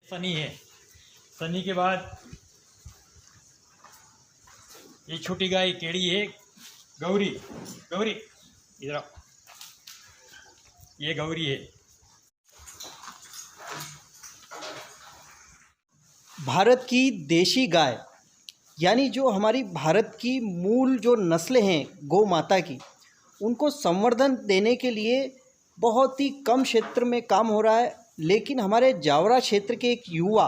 सनी है। सनी के बाद ये छोटी गाय केड़ी है, गौरी। गौरी इधर आओ, ये गौरी है। भारत की देशी गाय यानी जो हमारी भारत की मूल जो नस्लें हैं गौ माता की, उनको संवर्धन देने के लिए बहुत ही कम क्षेत्र में काम हो रहा है। लेकिन हमारे जावरा क्षेत्र के एक युवा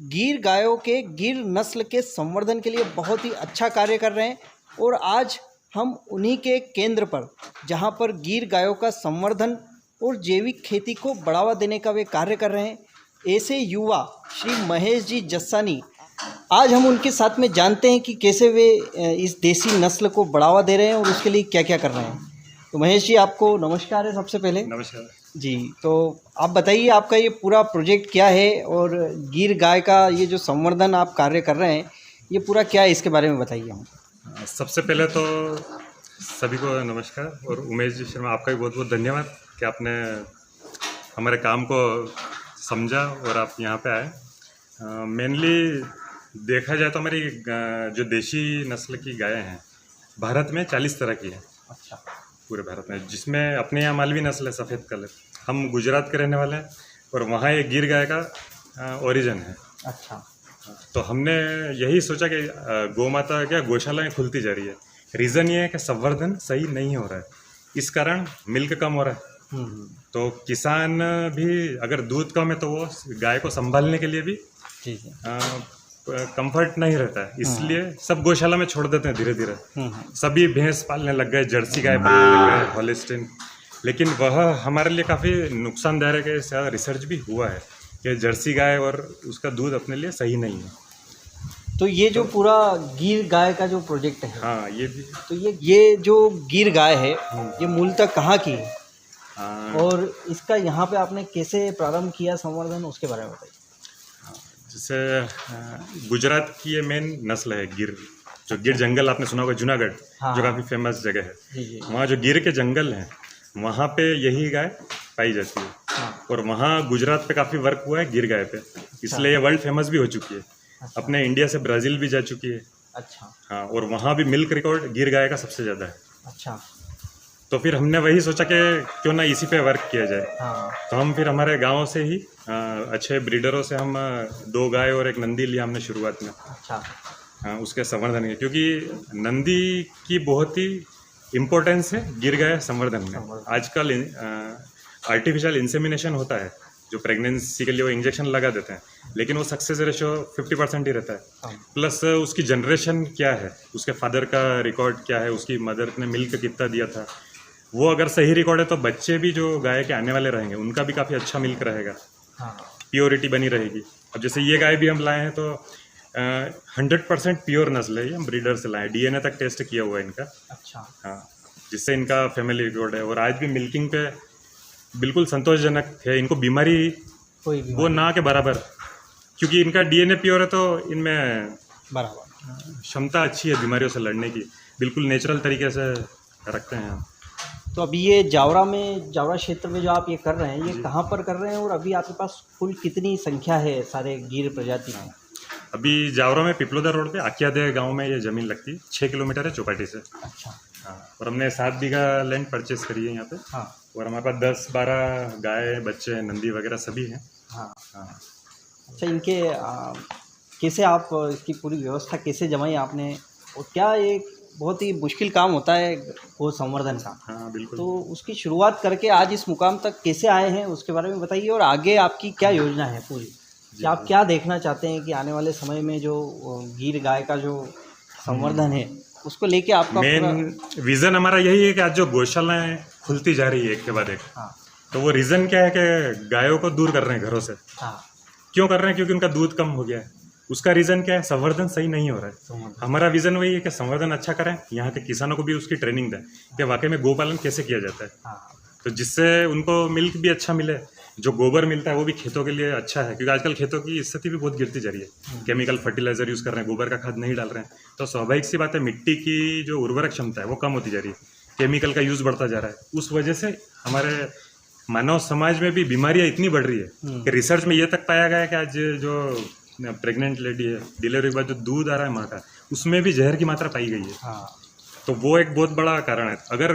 गिर गायों के गिर नस्ल के संवर्धन के लिए बहुत ही अच्छा कार्य कर रहे हैं। और आज हम उन्हीं के केंद्र पर, जहां पर गिर गायों का संवर्धन और जैविक खेती को बढ़ावा देने का वे कार्य कर रहे हैं, ऐसे युवा श्री महेश जी जस्सानी, आज हम उनके साथ में जानते हैं कि कैसे वे इस देसी नस्ल को बढ़ावा दे रहे हैं और उसके लिए क्या क्या कर रहे हैं। तो महेश जी, आपको नमस्कार है सबसे पहले। नमस्कार जी, तो आप बताइए आपका ये पूरा प्रोजेक्ट क्या है और गिर गाय का ये जो संवर्धन आप कार्य कर रहे हैं, ये पूरा क्या है, इसके बारे में बताइए हम। सबसे पहले तो सभी को नमस्कार और उमेश जी शर्मा, आपका भी बहुत बहुत धन्यवाद कि आपने हमारे काम को समझा और आप यहाँ पे आए। मेनली देखा जाए तो हमारी जो देशी नस्ल की गायें हैं भारत में 40 तरह की है। अच्छा। पूरे भारत में, जिसमें अपने यहाँ मालवी नस्ल है, सफ़ेद कलर। हम गुजरात के रहने वाले हैं और वहाँ ये गिर गाय का ओरिजिन है। अच्छा। तो हमने यही सोचा कि गौ माता क्या गौशालाएँ खुलती जा रही है। रीज़न ये है कि संवर्धन सही नहीं हो रहा है, इस कारण मिल्क कम हो रहा है। तो किसान भी अगर दूध कम है तो वो गाय को संभालने के लिए भी ठीक है, कंफर्ट नहीं रहता है, इसलिए सब गौशाला में छोड़ देते हैं धीरे धीरे। सभी भैंस पालने लग गए, जर्सी गाय पालने लग गए, हॉलिस्टीन। लेकिन वह हमारे लिए काफ़ी नुकसानदायक है। इसका रिसर्च भी हुआ है कि जर्सी गाय और उसका दूध अपने लिए सही नहीं है। तो ये जो पूरा गिर गाय का जो प्रोजेक्ट है, हाँ, ये भी। तो ये जो गिर गाय है, ये मूलतः कहाँ की है और इसका यहाँ पे आपने कैसे प्रारंभ किया संवर्धन, उसके बारे में बताइए। जैसे गुजरात की ये मेन नस्ल है गिर। जो गिर जंगल आपने सुना होगा, जूनागढ़, हाँ, जो काफ़ी फेमस जगह है। जी। वहाँ जो गिर के जंगल हैं, वहाँ पे यही गाय पाई जाती है। हाँ। और वहाँ गुजरात पे काफ़ी वर्क हुआ है गिर गाय पे, इसलिए ये वर्ल्ड फेमस भी हो चुकी है। अच्छा। अपने इंडिया से ब्राज़ील भी जा चुकी है। अच्छा। हाँ, और वहाँ भी मिल्क रिकॉर्ड गिर गाय का सबसे ज़्यादा है। अच्छा। तो फिर हमने वही सोचा कि क्यों ना इसी पे वर्क किया जाए। हाँ। तो हम फिर हमारे गांव से ही अच्छे ब्रीडरों से हम 2 गाय और 1 नंदी लिया हमने शुरुआत में। अच्छा। उसके संवर्धन के, क्योंकि नंदी की बहुत ही इम्पोर्टेंस है गिर गाय संवर्धन में। आजकल आर्टिफिशियल इंसेमिनेशन होता है, जो प्रेगनेंसी के लिए वो इंजेक्शन लगा देते हैं, लेकिन वो सक्सेस रेशो 50% ही रहता है। प्लस उसकी जनरेशन क्या है, उसके फादर का रिकॉर्ड क्या है, उसकी मदर ने मिल्क कितना दिया था, वो अगर सही रिकॉर्ड है तो बच्चे भी जो गाय के आने वाले रहेंगे उनका भी काफ़ी अच्छा मिल्क रहेगा। हाँ। प्योरिटी बनी रहेगी। अब जैसे ये गाय भी हम लाए हैं तो 100% प्योर नस्ल है, ये हम ब्रीडर से लाए, डीएनए तक टेस्ट किया हुआ है इनका। अच्छा। हाँ, जिससे इनका फैमिली रिकॉर्ड है और आज भी मिल्किंग पे बिल्कुल संतोषजनक है। इनको बीमारी कोई भी वो ना के बराबर, क्योंकि इनका डीएनए प्योर है तो इनमें बराबर क्षमता अच्छी है बीमारियों से लड़ने की। बिल्कुल नेचुरल तरीके से रखते हैं हम। तो अभी ये जावरा क्षेत्र में जो आप ये कर रहे हैं, ये कहाँ पर कर रहे हैं और अभी आपके पास कुल कितनी संख्या है सारे गिर प्रजाति की? अभी जावरा में पिपलोदा रोड पे आकियादे गांव में ये ज़मीन लगती है, 6 किलोमीटर है चौपाटी से। अच्छा। हाँ, और हमने 7 बीघा लैंड परचेस करी है यहाँ पे। हाँ। और हमारे पास 10-12 गाय, बच्चे, नंदी वगैरह सभी हैं। हाँ। हाँ। अच्छा, इनके कैसे आप इसकी पूरी व्यवस्था कैसे जमाई आपने, और क्या एक बहुत ही मुश्किल काम होता है गौ संवर्धन का। हाँ, बिल्कुल। तो उसकी शुरुआत करके आज इस मुकाम तक कैसे आए हैं, उसके बारे में बताइए। और आगे आपकी क्या योजना है पूरी, कि आप क्या देखना चाहते हैं कि आने वाले समय में जो गिर गाय का जो संवर्धन है उसको लेके आपका मेन विज़न हमारा यही है कि आज जो गौशालाएँ खुलती जा रही है एक के बाद एक। हाँ। तो वो रीज़न क्या है कि गायों को दूर कर रहे हैं घरों से। हाँ। क्यों कर रहे हैं? क्योंकि उनका दूध कम हो गया है। उसका रीज़न क्या है? संवर्धन सही नहीं हो रहा है। हमारा विज़न वही है कि संवर्धन अच्छा करें, यहाँ के किसानों को भी उसकी ट्रेनिंग दें कि वाकई में गोपालन कैसे किया जाता है। हाँ। तो जिससे उनको मिल्क भी अच्छा मिले, जो गोबर मिलता है वो भी खेतों के लिए अच्छा है, क्योंकि आजकल खेतों की स्थिति भी बहुत गिरती जा रही है। केमिकल फर्टिलाइजर यूज़ कर रहे हैं, गोबर का खाद नहीं डाल रहे हैं, तो स्वाभाविक सी बात है मिट्टी की जो उर्वरक क्षमता है वो कम होती जा रही है। केमिकल का यूज़ बढ़ता जा रहा है, उस वजह से हमारे मानव समाज में भी बीमारियां इतनी बढ़ रही है कि रिसर्च में ये तक पाया गया है कि आज जो प्रेग्नेंट लेडी है, डिलीवरी के बाद जो दूध आ रहा है माँ का, उसमें भी जहर की मात्रा पाई गई है। हाँ। तो वो एक बहुत बड़ा कारण है। अगर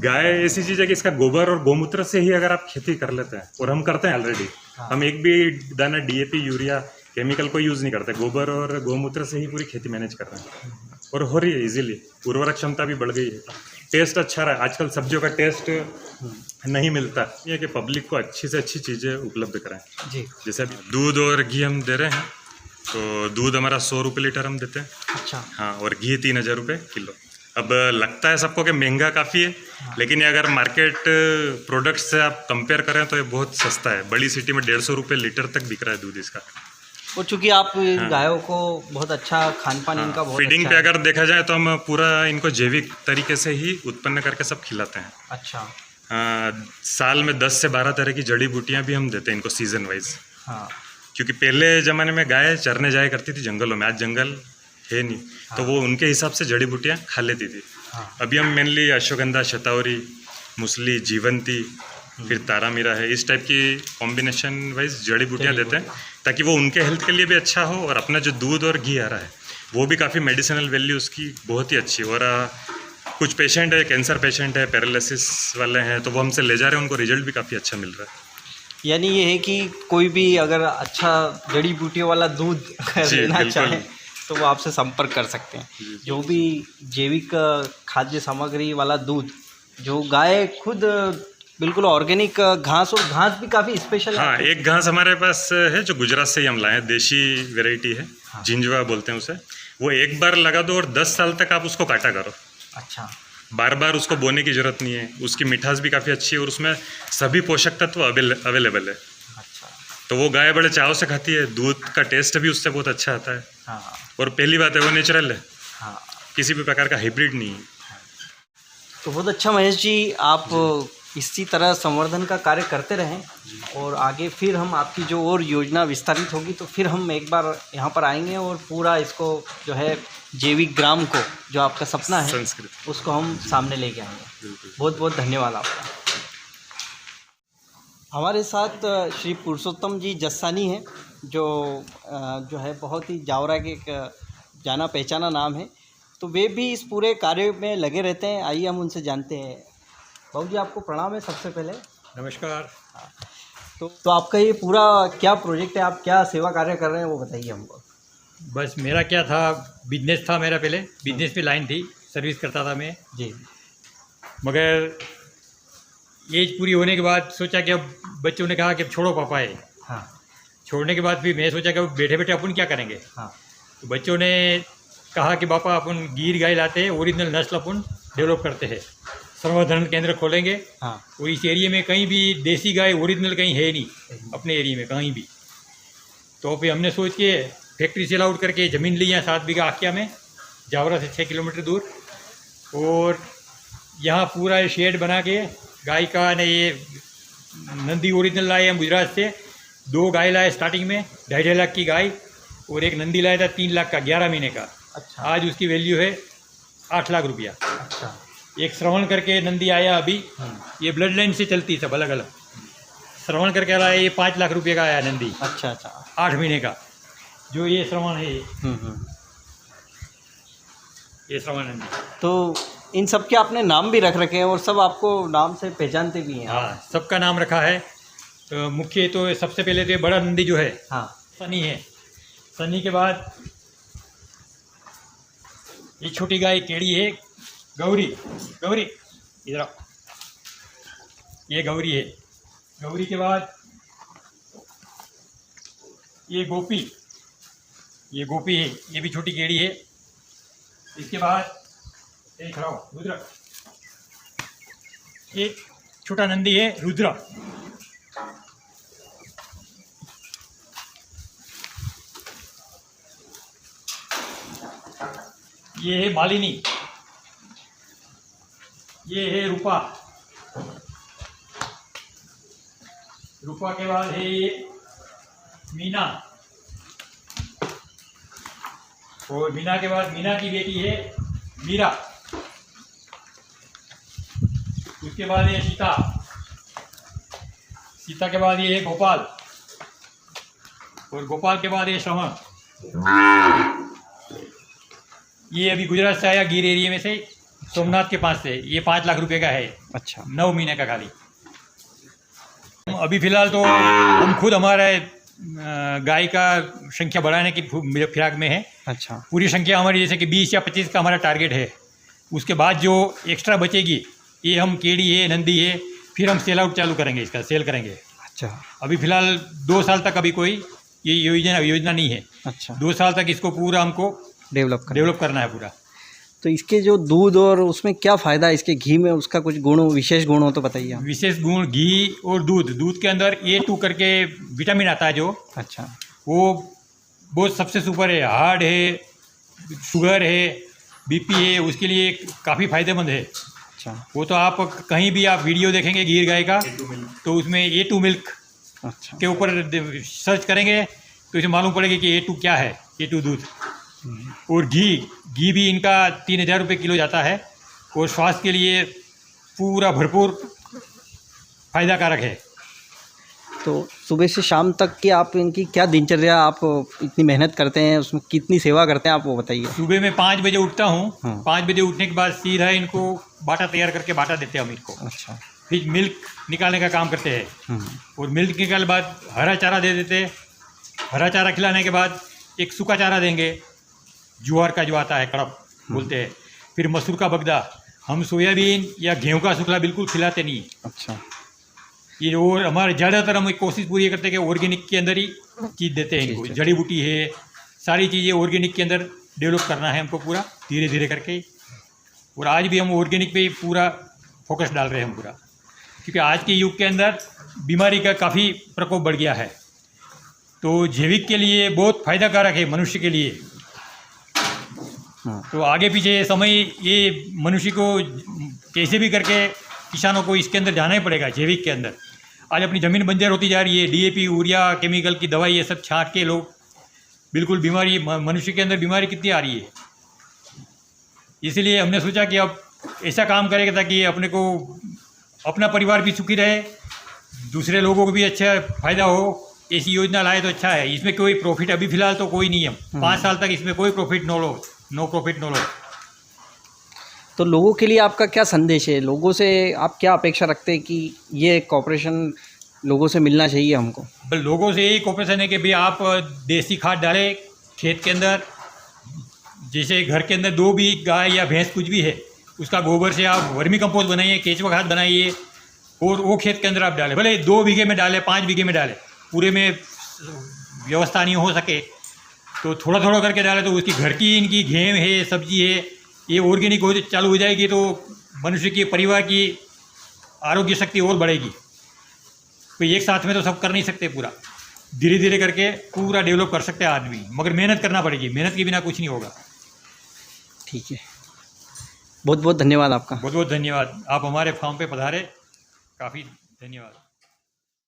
गाय ऐसी चीज़ है कि इसका गोबर और गोमूत्र से ही अगर आप खेती कर लेते हैं, और हम करते हैं ऑलरेडी, हम एक भी दाना डीएपी यूरिया केमिकल को यूज़ नहीं करते, गोबर और गोमूत्र से ही पूरी खेती मैनेज कर रहे हैं और हो रही है इजीली। उर्वरक क्षमता भी बढ़ गई है, टेस्ट अच्छा रहा है। आजकल सब्जियों का टेस्ट नहीं मिलता, ये कि पब्लिक को अच्छी से अच्छी चीज़ें उपलब्ध कराएं। जी। जैसे अभी दूध और घी हम दे रहे हैं, तो दूध हमारा 100 रुपये लीटर हम देते हैं। अच्छा। हाँ, और घी 3000 रुपये किलो। अब लगता है सबको कि महंगा काफ़ी है, लेकिन ये अगर मार्केट प्रोडक्ट से आप कंपेयर करें तो ये बहुत सस्ता है। बड़ी सिटी में 150 रुपये लीटर तक बिक रहा है दूध इसका। और चूँकि आप गायों को बहुत अच्छा खान पान इनका बहुत फीडिंग अच्छा पे है। अगर देखा जाए तो हम पूरा इनको जैविक तरीके से ही उत्पन्न करके सब खिलाते हैं। अच्छा। साल में 10 से 12 तरह की जड़ी बूटियाँ भी हम देते हैं इनको सीजन वाइज। हाँ। क्योंकि पहले ज़माने में गाय चरने जाया करती थी जंगलों में, आज जंगल है नहीं, तो वो उनके हिसाब से जड़ी बूटियाँ खा लेती थी। अभी हम मेनली अश्वगंधा, शतावरी, मुसली, जीवंती, फिर तारामीरा है, इस टाइप की कॉम्बिनेशन वाइज जड़ी बूटियाँ देते हैं, ताकि वो उनके हेल्थ के लिए भी अच्छा हो और अपना जो दूध और घी आ रहा है वो भी काफ़ी मेडिसिनल वैल्यू उसकी बहुत ही अच्छी। और कुछ पेशेंट है, कैंसर पेशेंट है, पैरालिसिस वाले हैं, तो वो हमसे ले जा रहे हैं, उनको रिजल्ट भी काफ़ी अच्छा मिल रहा है। यानी ये है कि कोई भी अगर अच्छा जड़ी बूटियों वाला दूध लेना चाहे तो वो आपसे संपर्क कर सकते हैं। जो भी जैविक खाद्य सामग्री वाला दूध, जो गाय खुद बिल्कुल ऑर्गेनिक घास, और घास भी काफ़ी स्पेशल है। हाँ, एक घास हमारे पास है जो गुजरात से ही हम लाए हैं, देशी वैरायटी है। हाँ। जिंजवा बोलते हैं उसे। वो एक बार लगा दो और 10 साल तक आप उसको काटा करो। अच्छा। बार बार उसको बोने की ज़रूरत नहीं है, उसकी मिठास भी काफ़ी अच्छी है और उसमें सभी पोषक तत्व अवेलेबल है। अच्छा। तो वो गाय बड़े चाव से खाती है, दूध का टेस्ट भी उससे बहुत अच्छा आता है। हाँ। और पहली बात है वो नेचुरल है। हाँ। किसी भी प्रकार का हाइब्रिड नहीं है। तो बहुत अच्छा महेश जी, आप इसी तरह संवर्धन का कार्य करते रहें, और आगे फिर हम आपकी जो और योजना विस्तारित होगी तो फिर हम एक बार यहाँ पर आएंगे और पूरा इसको जो है जैविक ग्राम को, जो आपका सपना है, संस्कृत, उसको हम सामने लेके आएंगे। बहुत बहुत धन्यवाद आपका। हमारे साथ श्री पुरुषोत्तम जी जस्सानी हैं, जो है बहुत ही जावरा के एक जाना पहचाना नाम है, तो वे भी इस पूरे कार्य में लगे रहते हैं। आइए हम उनसे जानते हैं। बाबू जी, आपको प्रणाम है सबसे पहले। नमस्कार। तो आपका ये पूरा क्या प्रोजेक्ट है, आप क्या सेवा कार्य कर रहे हैं, वो बताइए हमको। बस मेरा क्या था, बिजनेस था मेरा, पहले बिजनेस पे लाइन थी, सर्विस करता था मैं जी। मगर एज पूरी होने के बाद सोचा कि अब बच्चों ने कहा कि अब छोड़ो पापा है। हाँ। छोड़ने के बाद फिर मैं सोचा कि अब बैठे बैठे अपन क्या करेंगे। हाँ। तो बच्चों ने कहा कि पापा अपन गिर गाय लाते हैं, ओरिजिनल नस्ल अपन डेवलप करते हैं, संवर्धन केंद्र खोलेंगे। हाँ। और इस एरिया में कहीं भी देसी गाय ओरिजिनल कहीं है नहीं, अपने एरिया में कहीं भी। तो फिर हमने सोच के फैक्ट्री सेल आउट करके ज़मीन ली है 7 बीघा आकिया में, जावरा से 6 किलोमीटर दूर, और यहाँ पूरा शेड बना के गाय का ने ये नंदी ओरिजिनल लाए हम गुजरात से। 2 गाय लाए स्टार्टिंग में, 2.5 लाख की गाय, और एक नंदी लाया था 3 लाख का, 11 महीने का। अच्छा। आज उसकी वैल्यू है 8 लाख रुपया। अच्छा। एक श्रवण करके नंदी आया अभी, ये ब्लड लाइन से चलती सब अलग अलग। श्रवण करके आया, ये 5 लाख रुपये का आया नंदी। अच्छा। अच्छा। 8 महीने का, जो ये श्रवण है, ये श्रवण नंदी। तो इन सब के आपने नाम भी रख रखे हैं और सब आपको नाम से पहचानते भी हैं। हाँ, सबका नाम रखा है। मुख्य तो सबसे पहले तो ये बड़ा नंदी जो है, हाँ, सनी है। सनी के बाद ये छोटी गाय केड़ी है, गौरी। गौरी इधर आओ, ये गौरी है। गौरी के बाद ये गोपी, ये गोपी है, ये भी छोटी केड़ी है। इसके बाद एक खड़ा हो, रुद्र, ये छोटा नंदी है, रुद्र। ये है मालिनी, ये है रूपा। रूपा के बाद है ये मीना, और मीना के बाद मीना की बेटी है मीरा। उसके बाद ये सीता, सीता के बाद ये है भोपाल, और भोपाल के बाद ये श्रवण। ये अभी गुजरात से आया, गिर एरिया में से, सोमनाथ के पास से। ये 5 लाख रुपए का है। अच्छा। 9 महीने का खाली। अभी फिलहाल तो हम खुद हमारे गाय का संख्या बढ़ाने की फिराक में है। अच्छा। पूरी संख्या हमारी जैसे कि 20 या 25 का हमारा टारगेट है। उसके बाद जो एक्स्ट्रा बचेगी ये हम केड़ी है, नंदी है, फिर हम सेल आउट चालू करेंगे, इसका सेल करेंगे। अच्छा। अभी फिलहाल 2 साल तक अभी कोई ये योजना नहीं है। अच्छा। 2 साल तक इसको पूरा हमको डेवलप करना है पूरा। तो इसके जो दूध और उसमें क्या फ़ायदा है, इसके घी में उसका कुछ गुण, विशेष गुण हो तो बताइए आप। विशेष गुण घी और दूध के अंदर A2 करके विटामिन आता है जो। अच्छा। वो बहुत सबसे सुपर है। हार्ट है, शुगर है, BP है, उसके लिए काफ़ी फायदेमंद है। अच्छा। वो तो आप कहीं भी आप वीडियो देखेंगे गिर गाय का, तो उसमें A2 मिल्क अच्छा के ऊपर सर्च करेंगे तो इसे मालूम पड़ेगा कि A2 क्या है। A2 दूध। और घी भी इनका 3000 रुपये किलो जाता है, और स्वास्थ्य के लिए पूरा भरपूर फायदाकारक है। तो सुबह से शाम तक की आप इनकी क्या दिनचर्या, आप इतनी मेहनत करते हैं उसमें कितनी सेवा करते हैं, आप वो बताइए। सुबह में 5 बजे उठता हूँ। हाँ। 5 बजे उठने के बाद सीधा इनको बाटा तैयार करके बाटा देते हैं हम इनको। अच्छा। फिर मिल्क निकालने का काम करते हैं, और मिल्क निकालने के बाद हरा चारा दे देते हैं। हरा चारा खिलाने के बाद एक सूखा चारा देंगे, ज्वार का जो आता है, कड़प बोलते हैं। फिर मसूर का बगदा। हम सोयाबीन या गेहूं का सूखला बिल्कुल खिलाते नहीं। अच्छा। ये और हमारे ज़्यादातर हम एक कोशिश पूरी करते हैं कि ऑर्गेनिक के अंदर ही चीज़ देते हैं इनको। जड़ी बूटी है, सारी चीज़ें ऑर्गेनिक के अंदर डेवलप करना है हमको पूरा, धीरे धीरे करके। और आज भी हम ऑर्गेनिक पे ही पूरा फोकस डाल रहे हैं हम पूरा, क्योंकि आज के युग के अंदर बीमारी का काफ़ी प्रकोप बढ़ गया है। तो जैविक के लिए बहुत फायदाकारक है मनुष्य के लिए। तो आगे पीछे समय ये मनुष्य को कैसे भी करके किसानों को इसके अंदर जाना ही पड़ेगा, जैविक के अंदर। आज अपनी ज़मीन बंजर होती जा रही है। DAP, यूरिया, केमिकल की दवाई ये सब छांट के लोग बिल्कुल बीमारी, मनुष्य के अंदर बीमारी कितनी आ रही है। इसलिए हमने सोचा कि अब ऐसा काम करेंगे ताकि अपने को, अपना परिवार भी सुखी रहे, दूसरे लोगों को भी अच्छा फ़ायदा हो। ऐसी योजना लाए तो अच्छा है। इसमें कोई प्रॉफिट अभी फ़िलहाल तो कोई नहीं है। 5 साल तक इसमें कोई profit no profit no loss. तो लोगों के लिए आपका क्या संदेश है, लोगों से आप क्या अपेक्षा रखते हैं कि ये कॉपरेशन लोगों से मिलना चाहिए हमको? लोगों से यही कॉपरेशन है कि भाई आप देसी खाद डालें खेत के अंदर। जैसे घर के अंदर 2 भी गाय या भैंस कुछ भी है, उसका गोबर से आप वर्मी कंपोस्ट बनाइए, केचुआ खाद बनाइए, और वो खेत के अंदर आप डालें। भले 2 बीघे में डालें, 5 बीघे में डालें, पूरे में व्यवस्था नहीं हो सके तो थोड़ा थोड़ा करके डालें। तो उसकी घर की इनकी गेहूं है, सब्जी है, ये ऑर्गेनिक हो चालू हो जाएगी तो मनुष्य की, परिवार की आरोग्य शक्ति और बढ़ेगी। तो एक साथ में तो सब कर नहीं सकते पूरा, धीरे धीरे करके पूरा डेवलप कर सकते हैं आदमी, मगर मेहनत करना पड़ेगी। मेहनत के बिना कुछ नहीं होगा। ठीक है, बहुत बहुत धन्यवाद आपका। बहुत बहुत धन्यवाद। आप हमारे फार्म पे पधारे, काफ़ी धन्यवाद।